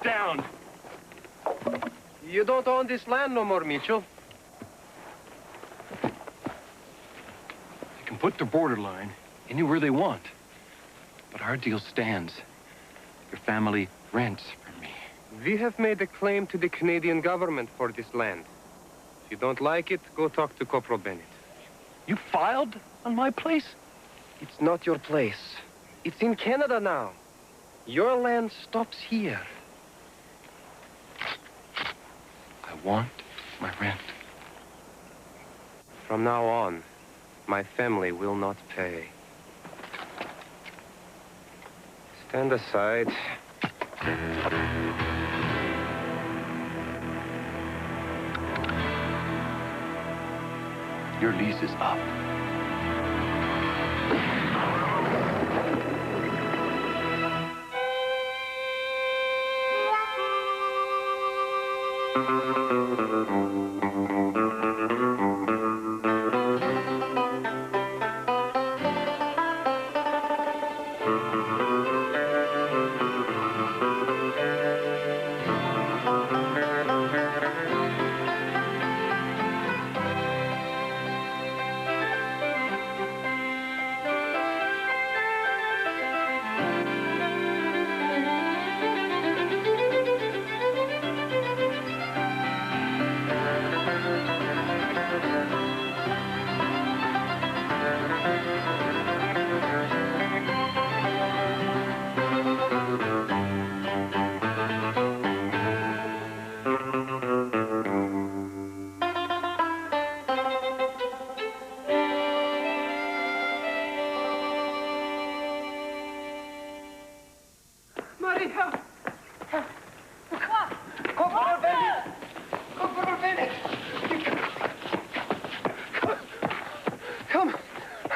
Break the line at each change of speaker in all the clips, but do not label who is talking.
down.
You don't own this land no more, Mitchell.
They can put the borderline anywhere they want. But our deal stands. Your family rents from me.
We have made a claim to the Canadian government for this land. If you don't like it, go talk to Corporal Bennett.
You filed on my place?
It's not your place. It's in Canada now. Your land stops here.
I want my rent.
From now on, my family will not pay. Stand aside.
Your lease is up.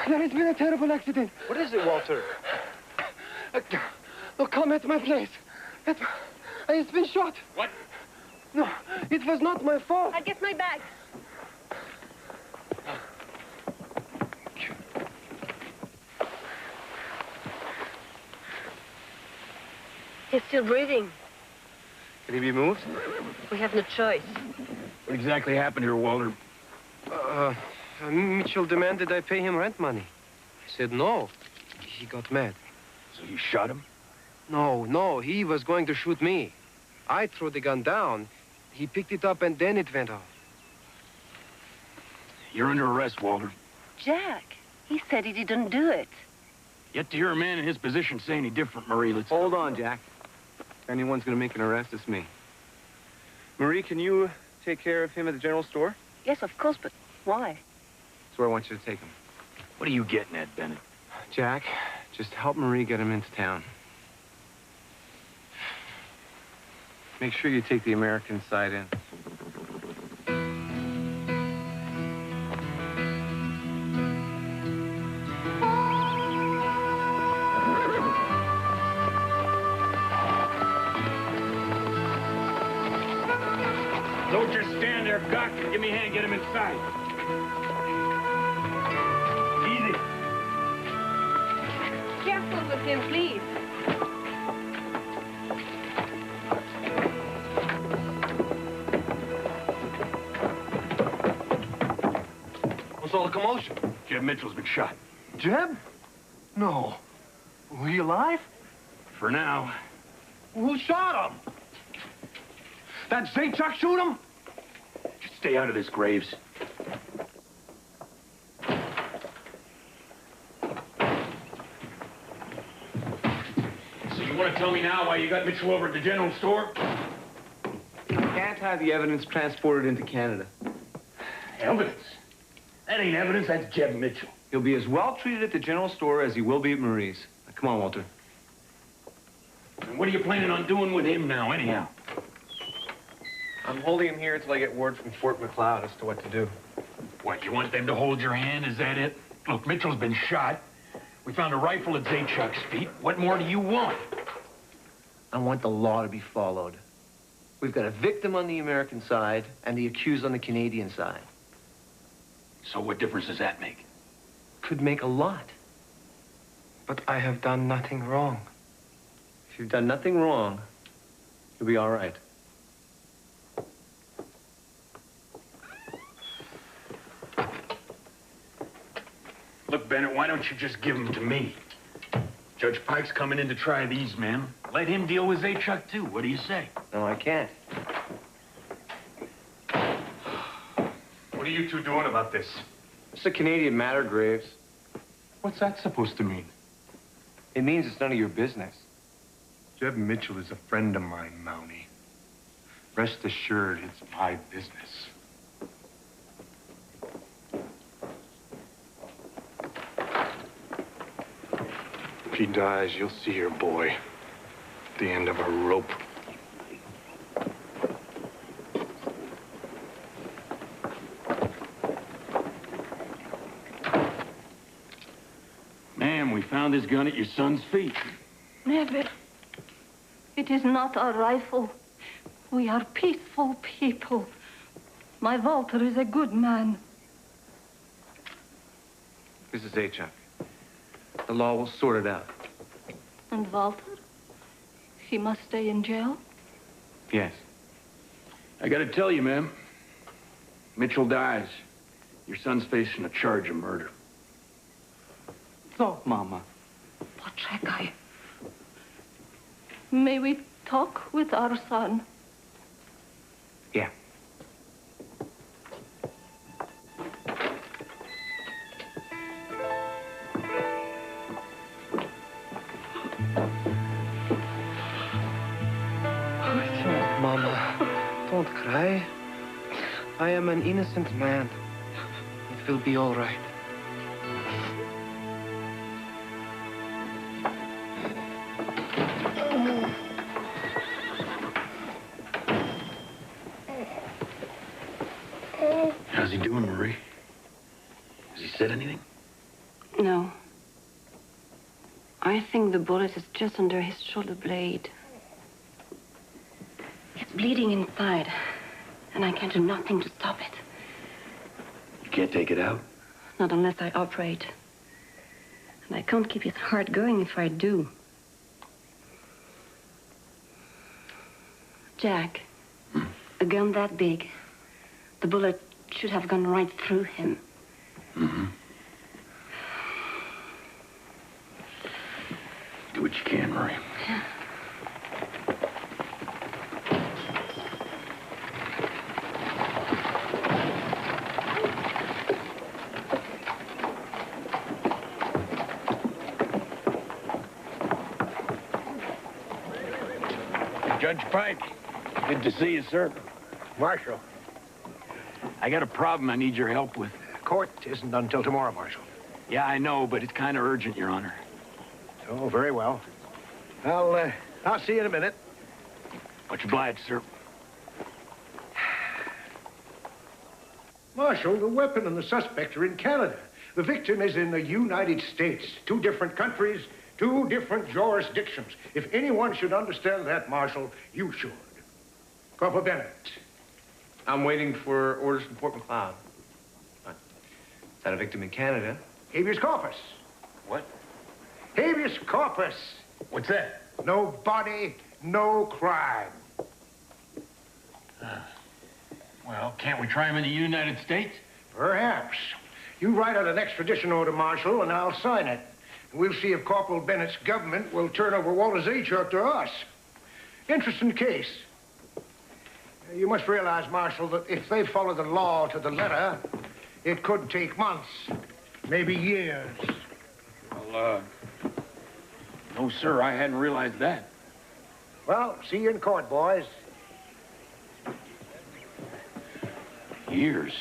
There has been a terrible accident.
What is it, Walter?
Oh, come at my place. It's been shot.
What?
No, it was not my fault.
I'll get my bag. He's still breathing.
Can he be moved?
We have no choice.
What exactly happened here, Walter?
Mitchell demanded I pay him rent money. I said no. He got mad.
So you shot him?
No, he was going to shoot me. I threw the gun down. He picked it up and then it went off.
You're under arrest, Walter.
Jack, he said he didn't do it.
Yet to hear a man in his position say any different, Marie. Let's...
Hold on, Jack. If anyone's going to make an arrest, it's me. Marie, can you take care of him at the general store?
Yes, of course, but why?
That's where I want you to take him.
What are you getting at, Bennett?
Jack, just help Marie get him into town. Make sure you take the American side in.
Don't just stand there, cock. Give me a hand, get him inside. Easy.
Careful with him, please.
What's all the commotion? Jeb Mitchell's been shot.
Jeb? No. Were you alive?
For now.
Who shot him? That Zaechuk shoot him?
Just stay out of this, Graves. So you want to tell me now why you got Mitchell over at the general store?
Can't have the evidence transported into Canada.
Evidence? That ain't evidence, that's Jeb Mitchell.
He'll be as well treated at the general store as he will be at Marie's. Now, come on, Walter.
And what are you planning on doing with him now, anyhow?
I'm holding him here until I get word from Fort McLeod as to what to do.
What, you want them to hold your hand? Is that it? Look, Mitchell's been shot. We found a rifle at Zaechuk's feet. What more do you want?
I want the law to be followed. We've got a victim on the American side and the accused on the Canadian side.
So what difference does that make?
Could make a lot. But I have done nothing wrong. If you've done nothing wrong, You'll be all right.
Look, Bennett, why don't you just give them to me? Judge Pike's coming in to try these men. Let him deal with Zachuck, too. What do you say?
No, I can't.
What are you two doing about this?
It's a Canadian matter, Graves.
What's that supposed to mean?
It means it's none of your business.
Jeb Mitchell is a friend of mine, Mountie. Rest assured, it's my business. If he dies, you'll see your boy at the end of a rope.
Ma'am, we found this gun at your son's feet.
Never. It is not a rifle. We are peaceful people. My Walter is a good man.
This is Zachuck. The law will sort it out.
And Walter? He must stay in jail?
Yes.
I gotta tell you, ma'am. Mitchell dies. Your son's facing a charge of murder.
So, Mama.
Poczekaj. May we talk with our son?
Yeah. Mama, don't cry. I am an innocent man. It will be all right.
How's he doing, Marie? Has he said anything?
No. I think the bullet is just under his shoulder blade. It's bleeding inside, and I can do nothing to stop it.
You can't take it out?
Not unless I operate. And I can't keep his heart going if I do. Jack, a gun that big, the bullet should have gone right through him.
Mm-hmm. Do what you can, Marie.
Yeah.
Judge Pike, good to see you, sir.
Marshal,
I got a problem I need your help with.
court isn't until tomorrow, Marshal.
Yeah, I know, but it's kind of urgent, Your Honor.
Oh, very well. I'll see you in a minute.
Much obliged, sir.
Marshal, the weapon and the suspect are in Canada. The victim is in the United States. 2 different countries, 2 different jurisdictions. If anyone should understand that, Marshal, you should. Corporal Bennett.
I'm waiting for orders from Fort McLeod. Is that a victim in Canada?
Habeas corpus.
What?
Habeas corpus.
What's that?
No body, no crime.
Well, can't we try him in the United States?
Perhaps. You write out an extradition order, Marshal, and I'll sign it. We'll see if Corporal Bennett's government will turn over Walter Zachuck to us. Interesting case. You must realize, Marshal, that if they follow the law to the letter, it could take months, maybe years.
Well, no, sir, I hadn't realized that.
Well, see you in court, boys.
Years.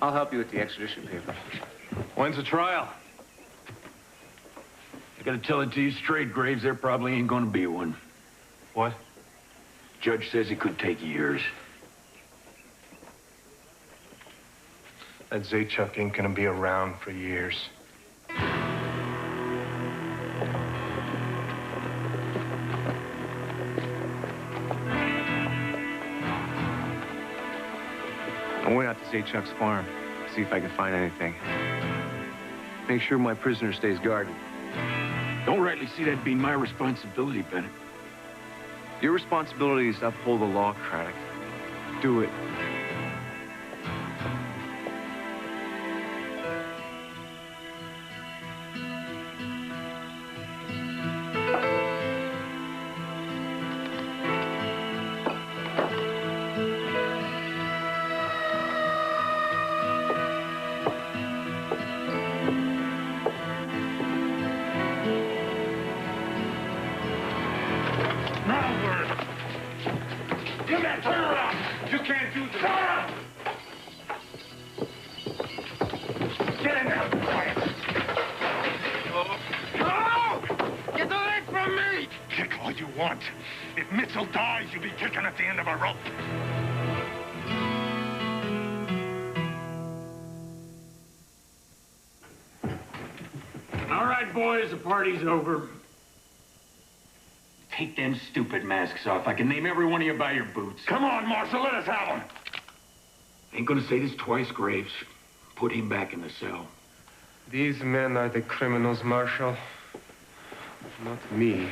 I'll help you with the extradition papers.
When's the trial? I gotta tell it to you straight, Graves, there probably ain't gonna be one.
What?
Judge says it could take years.
That Zachuck ain't gonna be around for years.
I went out to Zachuck's farm, see if I could find anything. Make sure my prisoner stays guarded.
Don't rightly see that being my responsibility, Bennett.
Your responsibility is to uphold the law, Craddock. Do it.
If Mitchell dies, you'll be kicking at the end of a rope.
All right, boys, the party's over. Take them stupid masks off. I can name every one of you by your boots.
Come on, Marshal, let us have him.
Ain't gonna say this twice, Graves. Put him back in the cell.
These men are the criminals, Marshal. Not me.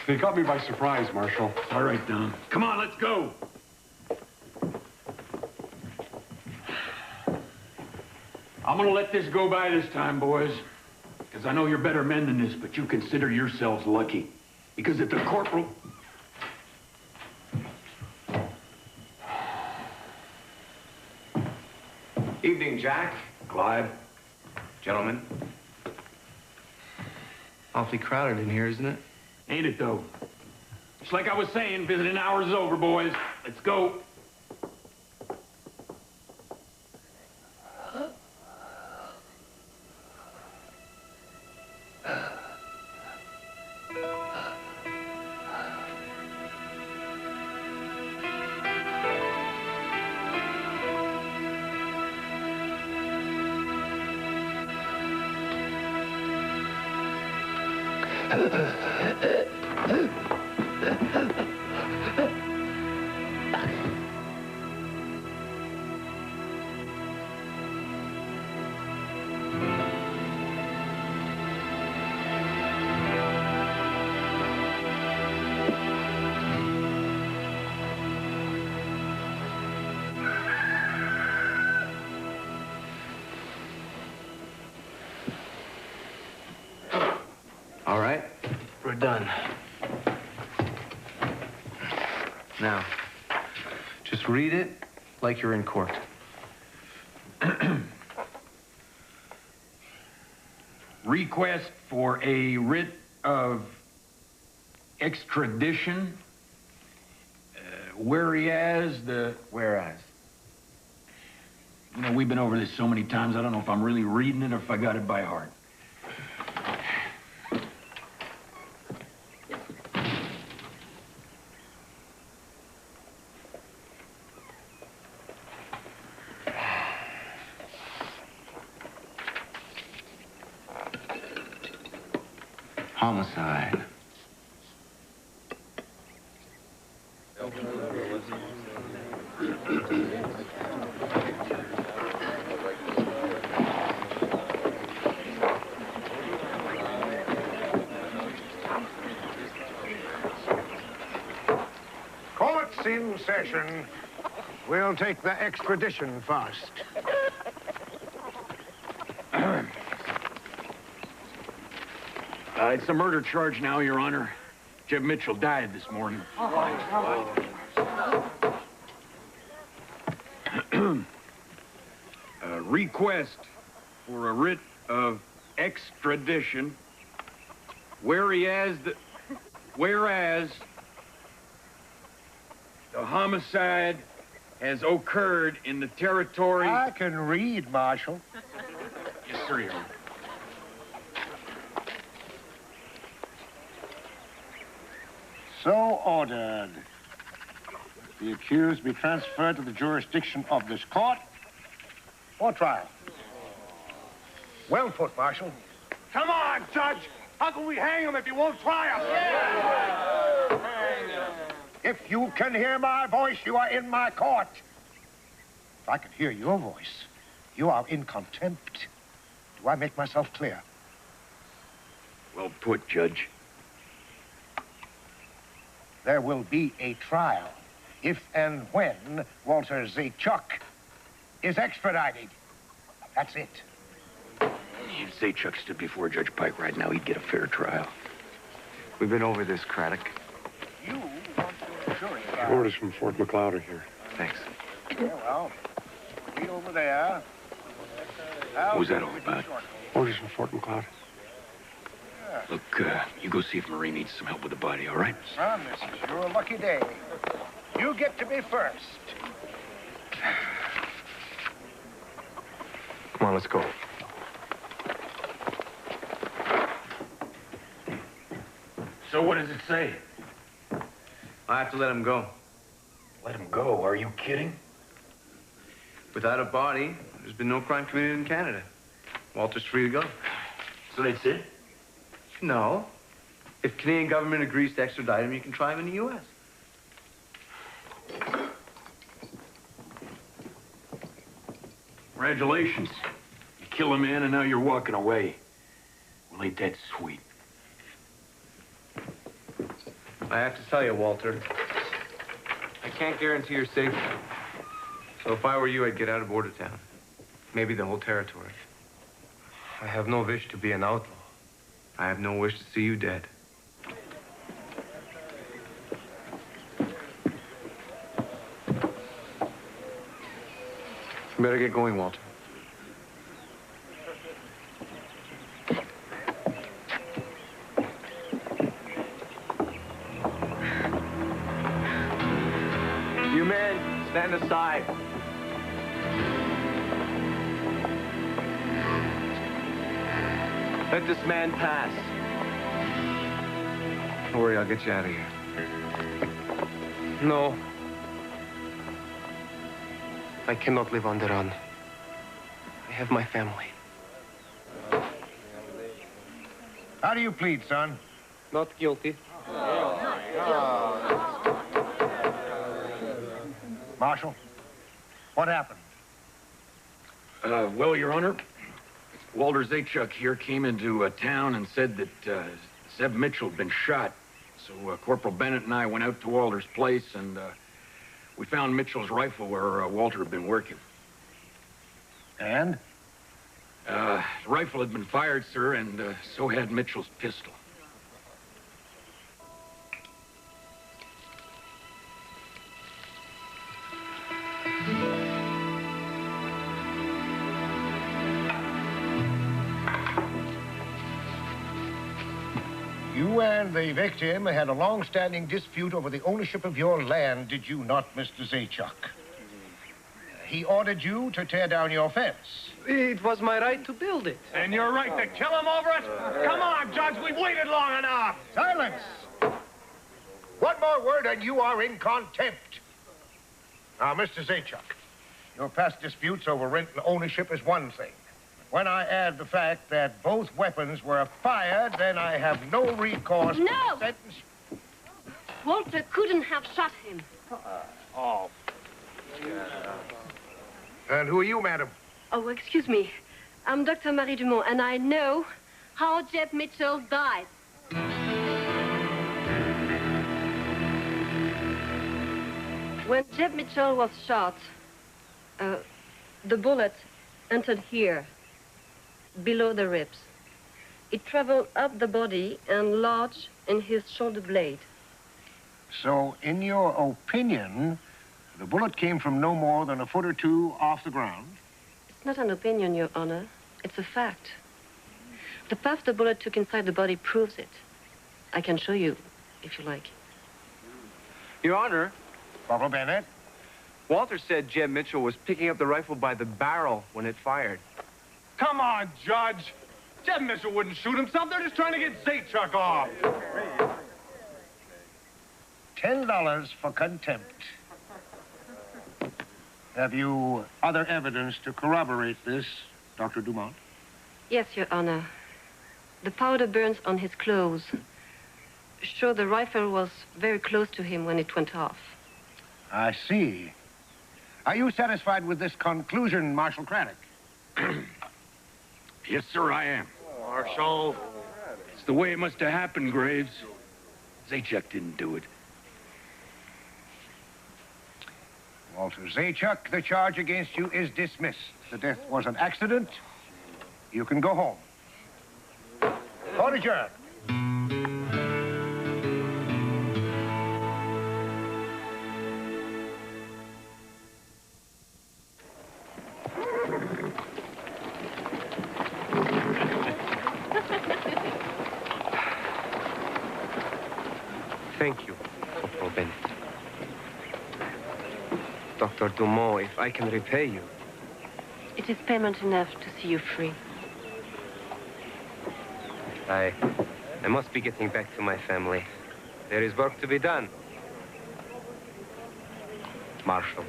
They got me by surprise, Marshal.
All right, Don. Come on, let's go. I'm gonna let this go by this time, boys. Because I know you're better men than this, but you consider yourselves lucky. Because if the corporal...
Evening, Jack.
Clive.
Gentlemen. Awfully crowded in here, isn't it?
Ain't it, though? Just like I was saying, visiting hours is over, boys. Let's go.
All right, we're done. Now, just read it like you're in court.
Request for a writ of extradition. Whereas the...
Whereas?
You know, we've been over this so many times, I don't know if I'm really reading it or if I got it by heart.
Homicide.
Court's in session. We'll take the extradition first.
It's a murder charge now, Your Honor. Jeb Mitchell died this morning. Request for a writ of extradition. Whereas the homicide has occurred in the territory...
I can read, Marshal.
Yes, sir, Your Honor.
So ordered. The accused be transferred to the jurisdiction of this court for trial. Well put, Marshal.
Come on, Judge. How can we hang him if you won't try him?
If you can hear my voice, you are in my court. If I can hear your voice, you are in contempt. Do I make myself clear?
Well put, Judge.
there will be a trial if and when Walter Zaechuk is extradited. That's it.
If Zaechuk stood before Judge Pike right now, he'd get a fair trial.
We've been over this, Craddock.
You want to ensure it.
Orders from Fort McLeod are here.
Thanks.
Yeah, well, be over there.
What was that all about?
Orders from Fort McLeod.
Look, you go see if Marie needs some help with the body, all right?
Son, this is your lucky day. You get to be first.
Come on, let's go.
So what does it say?
I have to let him go.
Let him go. Are you kidding?
Without a body, there's been no crime committed in Canada. Walter's free to go.
So that's it?
No. If Canadian government agrees to extradite him, you can try him in the U.S.
Congratulations. You kill a man and now you're walking away. Well, ain't that sweet?
I have to tell you, Walter, I can't guarantee your safety. So if I were you, I'd get out of Bordertown. Maybe the whole territory.
I have no wish to be an outlaw.
I have no wish to see you dead. You better get going, Walter. You men, stand aside. Let this man pass. Don't worry, I'll get you out of here.
No. I cannot live on the run. I have my family.
How do you plead, son?
Not guilty.
Marshal, what happened?
Well, Your Honor, Walter Zaechuk here came into town and said that Zeb Mitchell had been shot. So Corporal Bennett and I went out to Walter's place and we found Mitchell's rifle where Walter had been working.
And?
The rifle had been fired, sir, and so had Mitchell's pistol.
You and the victim had a long-standing dispute over the ownership of your land, did you not, Mr. Zaechuk? He ordered you to tear down your fence.
It was my right to build it.
And you're right to kill him over it? Come on, Judge, we've waited long enough. Silence! One more word and you are in contempt. Now, Mr. Zaechuk, your past disputes over rent and ownership is one thing. When I add the fact that both weapons were fired, then I have no recourse.
No!
Sentence.
Walter couldn't have shot him.
And who are you, madam?
Oh, excuse me. I'm Dr. Marie Dumont, and I know how Jeb Mitchell died. When Jeb Mitchell was shot, the bullet entered here, below the ribs. It traveled up the body and lodged in his shoulder blade.
So, in your opinion, the bullet came from no more than a foot or two off the ground?
It's not an opinion, Your Honor. It's a fact. The path the bullet took inside the body proves it. I can show you, if you like.
Your Honor,
Corporal Bennett?
Walter said Jeb Mitchell was picking up the rifle by the barrel when it fired.
Come on, Judge. Jeb Mitchell wouldn't shoot himself. They're just trying to get Zaechuk off.
$10 for contempt. Have you other evidence to corroborate this, Dr. Dumont?
Yes, Your Honor. The powder burns on his clothes show the rifle was very close to him when it went off.
I see. Are you satisfied with this conclusion, Marshal Craddock?
Yes, sir, I am. Marshal. It's the way it must have happened, Graves. Zaechuk didn't do it.
Walter Zachuck, the charge against you is dismissed. The death was an accident. You can go home. Court adjourned.
Thank you, Corporal Bennett. Dr. Dumont, if I can repay you.
It is payment enough to see you free.
I must be getting back to my family. There is work to be done. Marshal,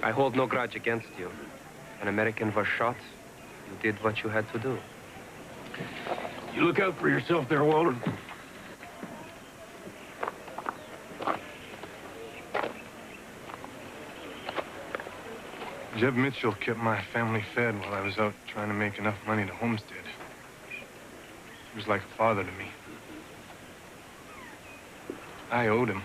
I hold no grudge against you. An American was shot. You did what you had to do.
You look out for yourself there, Walter.
Jeb Mitchell kept my family fed while I was out trying to make enough money to homestead. He was like a father to me. I owed him.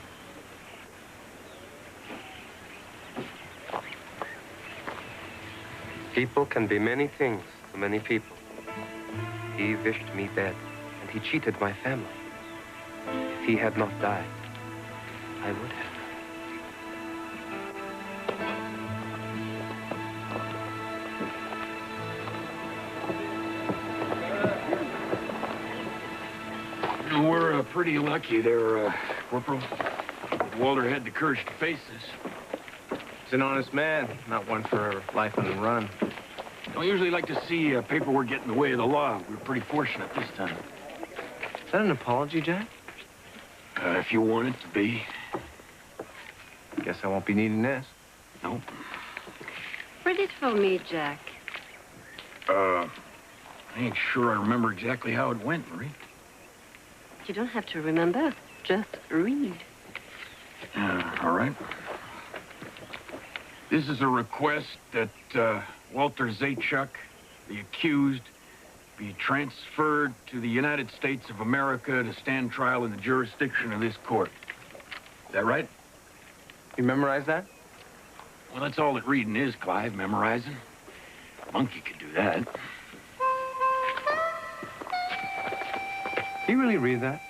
People can be many things to many people. He wished me dead, and he cheated my family. If he had not died, I would have.
We're pretty lucky there, Corporal. Walter had the courage to face this.
He's an honest man, not one for life on the run.
Don't usually like to see paperwork get in the way of the law. We were pretty fortunate this time.
Is that an apology, Jack?
If you want it to be.
Guess I won't be needing this.
Nope.
Read it for me, Jack.
I ain't sure I remember exactly how it went, Marie.
You don't have to remember. Just read.
All right. This is a request that Walter Zachuck, the accused, be transferred to the United States of America to stand trial in the jurisdiction of this court. Is that right?
You memorize that?
Well, that's all that reading is, Clive, memorizing. A monkey could do that.
Do you really read that?